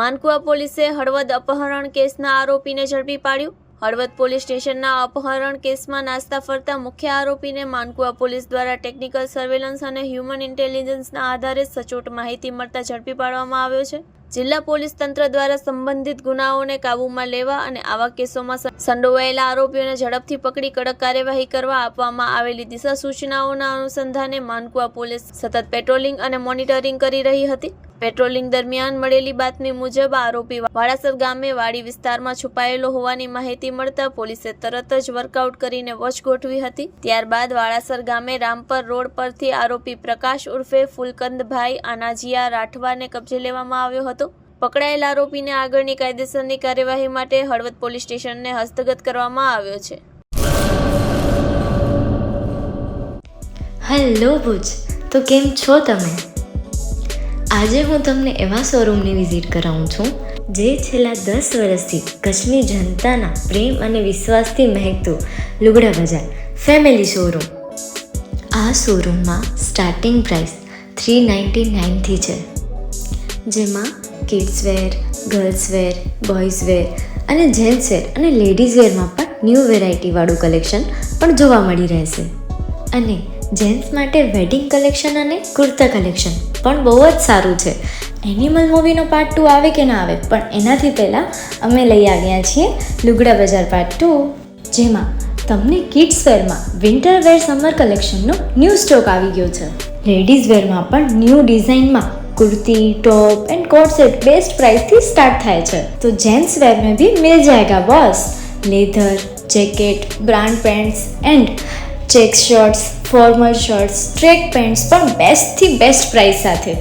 માનકુવા પોલીસે હળવદ અપહરણ કેસના આરોપીને ઝડપી પાડ્યો। હળવદ પોલીસ સ્ટેશનના અપહરણ કેસમાં નાસ્તા ફરતા મુખ્ય આરોપીને માનકુવા પોલીસ દ્વારા ટેકનિકલ સર્વેલન્સ અને હ્યુમન ઇન્ટેલિજન્સના આધારે સચોટ માહિતી મળતા ઝડપી પાડવામાં આવ્યો છે। જિલ્લા પોલીસ તંત્ર દ્વારા સંબંધિત ગુનાઓને કાબૂમાં લેવા અને આવા કેસોમાં સંડોવાયેલા આરોપીઓને ઝડપથી પકડી કડક કાર્યવાહી કરવા આપવામાં આવેલી દિશા સૂચનાઓના અનુસંધાને માનકુવા પોલીસ સતત પેટ્રોલિંગ અને મોનિટરિંગ કરી રહી હતી। પેટ્રોલિંગ દરમિયાન મળેલી બાતમી મુજબ આરોપી વાડાસર ગામે વાડી વિસ્તારમાં છુપાયેલો હોવાની માહિતી મળતા પોલીસે તરત જ વર્કઆઉટ કરીને વોચ ગોઠવી હતી। ત્યારબાદ વાડાસર ગામે રામપર રોડ પરથી આરોપી પ્રકાશ ઉર્ફે ફુલકંદભાઈ આનાજીયા રાઠવાને કબજે લેવામાં આવ્યો હતો। પકડાયેલ આરોપીને આગળની કાયદેસરની કાર્યવાહી માટે હળવદ પોલીસ સ્ટેશનને હસ્તગત કરવામાં આવ્યો છે। હેલો ભુજ, તો કેમ છો તમે? આજે હું તમને એવા શોરૂમની વિઝિટ કરાવું છું જે છેલ્લા 10 વર્ષથી કચ્છની જનતાના પ્રેમ અને વિશ્વાસથી મહેકતું લુગડા બજાર ફેમિલી શોરૂમ। આ શોરૂમમાં સ્ટાર્ટિંગ પ્રાઇસ 399થી છે, જેમાં kids wear, girls wear, boys wear અને જેન્ટ્સ વેર અને લેડીઝ વેરમાં પણ ન્યૂ વેરાયટીવાળું કલેક્શન પણ જોવા મળી રહેશે। અને જેન્ટ્સ માટે વેડિંગ કલેક્શન અને કુર્તા કલેક્શન પણ બહુ જ સારું છે। એનિમલ મૂવીનો પાર્ટ 2 આવે કે ના આવે, પણ એનાથી પહેલાં અમે લઈ આવ્યા છીએ લુગડા બજાર પાર્ટ 2, જેમાં તમને કિડ્સ વેરમાં વિન્ટર વેર સમર કલેક્શનનો ન્યૂ સ્ટોક આવી ગયો છે। લેડીઝ વેરમાં પણ ન્યૂ ડિઝાઇનમાં kurti, top and coat set best price थी स्टार्ट थाय छे। तो जेंट्स वेर में भी मिल जाएगा boss. Leather, jacket, brand pants and check shirts, formal shirts, track pants पर बेस्ट थी बेस्ट प्राइस साथे।